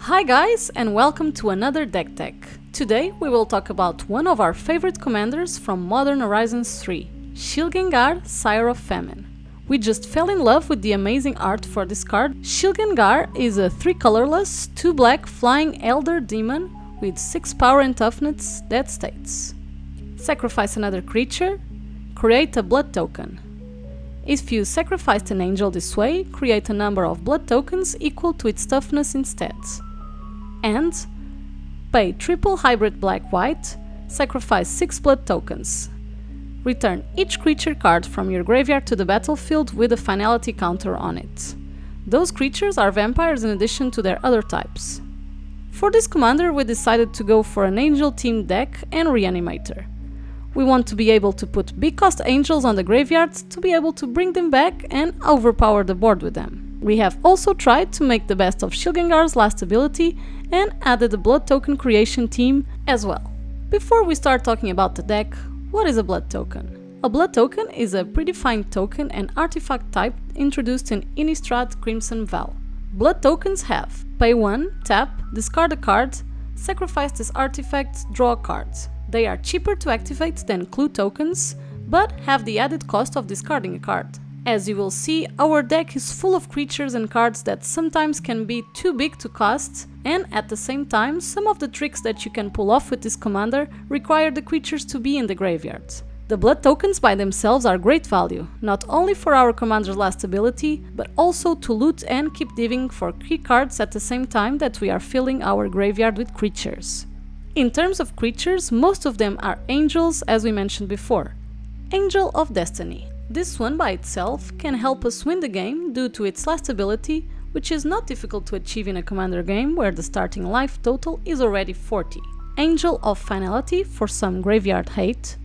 Hi guys, and welcome to another Deck Tech. Today we will talk about one of our favorite commanders from Modern Horizons 3, Shilgengar, Sire of Famine. We just fell in love with the amazing art for this card. Shilgengar is a 3 colorless, 2 black flying elder demon with 6 power and toughness that states: sacrifice another creature, create a blood token. If you sacrificed an angel this way, create a number of blood tokens equal to its toughness instead. And pay triple hybrid black-white, sacrifice 6 blood tokens. Return each creature card from your graveyard to the battlefield with a finality counter on it. Those creatures are vampires in addition to their other types. For this commander we decided to go for an angel themed deck and Reanimator. We want to be able to put big cost angels on the graveyard to be able to bring them back and overpower the board with them. We have also tried to make the best of Shilgengar's last ability and added a blood token creation theme as well. Before we start talking about the deck, what is a blood token? A blood token is a predefined token and artifact type introduced in Innistrad Crimson Vow. Blood tokens have pay 1, tap, discard a card, sacrifice this artifact, draw a card. They are cheaper to activate than clue tokens, but have the added cost of discarding a card. As you will see, our deck is full of creatures and cards that sometimes can be too big to cast, and at the same time, some of the tricks that you can pull off with this commander require the creatures to be in the graveyard. The blood tokens by themselves are great value, not only for our commander's last ability, but also to loot and keep diving for key cards at the same time that we are filling our graveyard with creatures. In terms of creatures, most of them are angels, as we mentioned before. Angel of Destiny. This one by itself can help us win the game due to its last ability, which is not difficult to achieve in a commander game where the starting life total is already 40. Angel of Finality for some graveyard hate.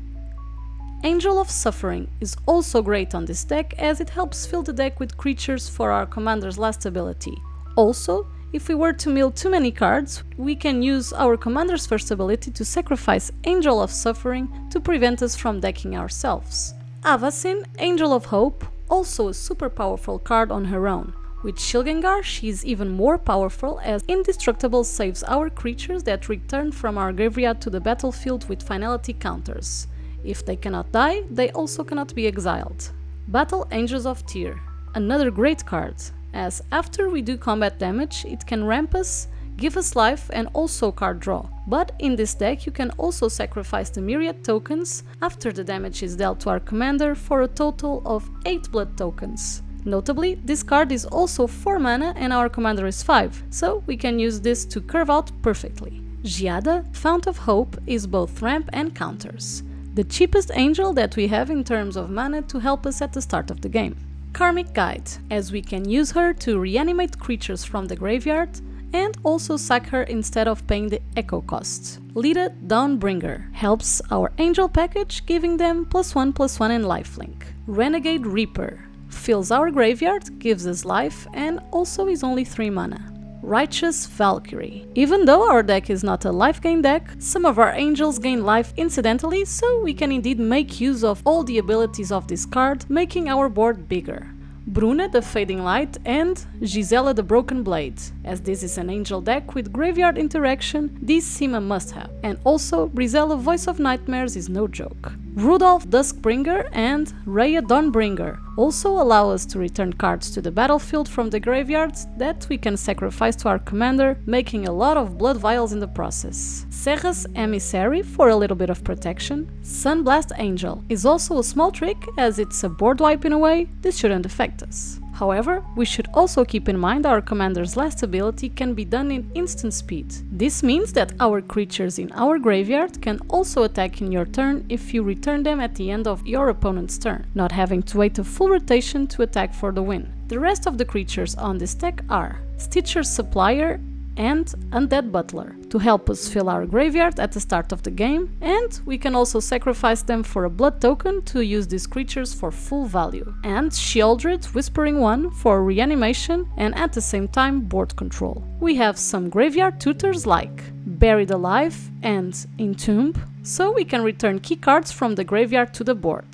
Angel of Suffering is also great on this deck as it helps fill the deck with creatures for our commander's last ability. Also, if we were to mill too many cards, we can use our commander's first ability to sacrifice Angel of Suffering to prevent us from decking ourselves. Avacyn, Angel of Hope, also a super powerful card on her own. With Shilgengar, she is even more powerful as Indestructible saves our creatures that return from our graveyard to the battlefield with finality counters. If they cannot die, they also cannot be exiled. Battle Angels of Tyr, another great card, as after we do combat damage, it can ramp us, give us life and also card draw. But in this deck you can also sacrifice the myriad tokens after the damage is dealt to our commander for a total of 8 blood tokens. Notably, this card is also 4 mana and our commander is 5, so we can use this to curve out perfectly. Giada, Fount of Hope, is both ramp and counters. The cheapest angel that we have in terms of mana to help us at the start of the game. Karmic Guide, as we can use her to reanimate creatures from the graveyard and also sack her instead of paying the echo cost. Lida Dawnbringer helps our angel package, giving them +1/+1 and lifelink. Renegade Reaper fills our graveyard, gives us life and also is only 3 mana. Righteous Valkyrie. Even though our deck is not a life gain deck, some of our angels gain life incidentally, so we can indeed make use of all the abilities of this card, making our board bigger. Bruna the Fading Light and Gisela the Broken Blade. As this is an angel deck with graveyard interaction, these seem a must-have. And also, Brizella Voice of Nightmares is no joke. Rudolph Duskbringer and Rhea Dawnbringer also allow us to return cards to the battlefield from the graveyards that we can sacrifice to our commander, making a lot of blood vials in the process. Serra's Emissary for a little bit of protection. Sunblast Angel is also a small trick as it's a board wipe in a way, this shouldn't affect us. However, we should also keep in mind our commander's last ability can be done in instant speed. This means that our creatures in our graveyard can also attack in your turn if you return them at the end of your opponent's turn, not having to wait a full rotation to attack for the win. The rest of the creatures on this deck are Stitcher's Supplier and Undead Butler to help us fill our graveyard at the start of the game, and we can also sacrifice them for a blood token to use these creatures for full value. And Sheoldred Whispering One for reanimation and at the same time board control. We have some graveyard tutors like Buried Alive and Entomb, so we can return key cards from the graveyard to the board.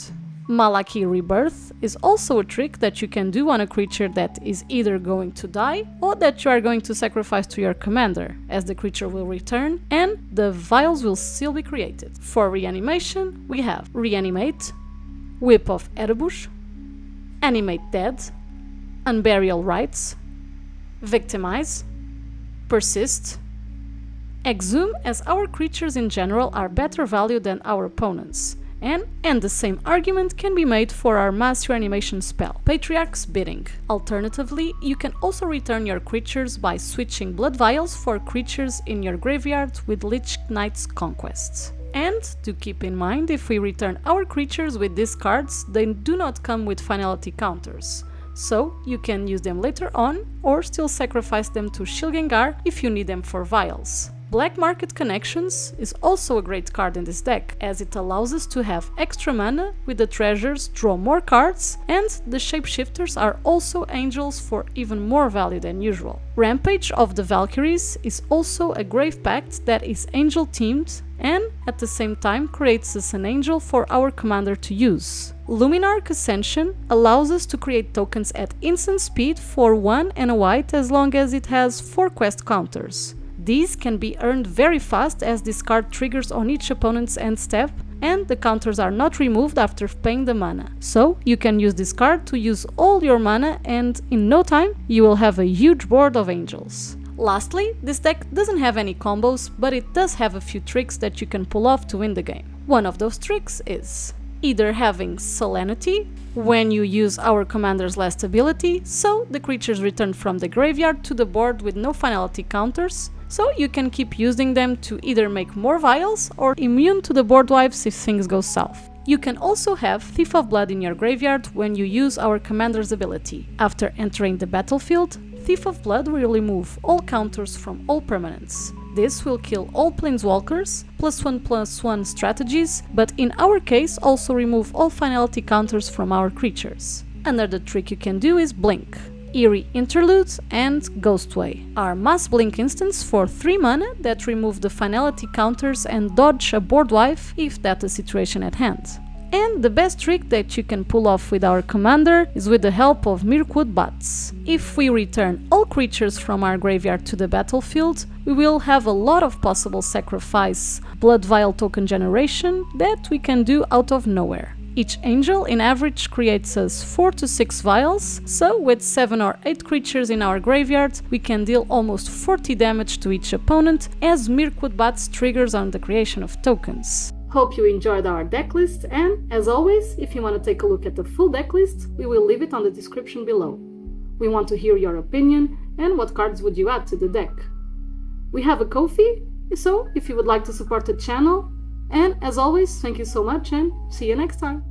Malaki Rebirth is also a trick that you can do on a creature that is either going to die or that you are going to sacrifice to your commander, as the creature will return and the vials will still be created. For Reanimation, we have Reanimate, Whip of Erebus, Animate Dead, Unburial Rites, Victimize, Persist, Exhume, as our creatures in general are better value than our opponents. And the same argument can be made for our mass reanimation spell, Patriarch's Bidding. Alternatively, you can also return your creatures by switching blood vials for creatures in your graveyard with Lich Knight's Conquests. And to keep in mind, if we return our creatures with these cards, they do not come with finality counters. So you can use them later on or still sacrifice them to Shilgengar if you need them for vials. Black Market Connections is also a great card in this deck, as it allows us to have extra mana with the treasures, draw more cards, and the shapeshifters are also angels for even more value than usual. Rampage of the Valkyries is also a Grave Pact that is angel themed and at the same time creates us an angel for our commander to use. Luminarch Ascension allows us to create tokens at instant speed for 1 and a white as long as it has 4 quest counters. These can be earned very fast as this card triggers on each opponent's end step and the counters are not removed after paying the mana. So you can use this card to use all your mana and in no time you will have a huge board of angels. Lastly, this deck doesn't have any combos, but it does have a few tricks that you can pull off to win the game. One of those tricks is either having Solemnity, when you use our commander's last ability, so the creatures return from the graveyard to the board with no finality counters, so you can keep using them to either make more vials or immune to the board wipes if things go south. You can also have Thief of Blood in your graveyard when you use our commander's ability. After entering the battlefield, Thief of Blood will remove all counters from all permanents. This will kill all planeswalkers, +1/+1 strategies, but in our case also remove all finality counters from our creatures. Another trick you can do is Blink, Eerie Interlude and Ghostway are mass blink instants for 3 mana that remove the finality counters and dodge a board wipe if that's a situation at hand. And the best trick that you can pull off with our commander is with the help of Mirkwood Bats. If we return all creatures from our graveyard to the battlefield, we will have a lot of possible sacrifice blood vial token generation that we can do out of nowhere. Each angel in average creates us 4 to 6 vials, so with 7 or 8 creatures in our graveyard, we can deal almost 40 damage to each opponent as Mirkwood Bats triggers on the creation of tokens. Hope you enjoyed our deck list, and as always, if you want to take a look at the full deck list, we will leave it on the description below. We want to hear your opinion and what cards would you add to the deck. We have a Ko-fi, so if you would like to support the channel, and as always, thank you so much and see you next time!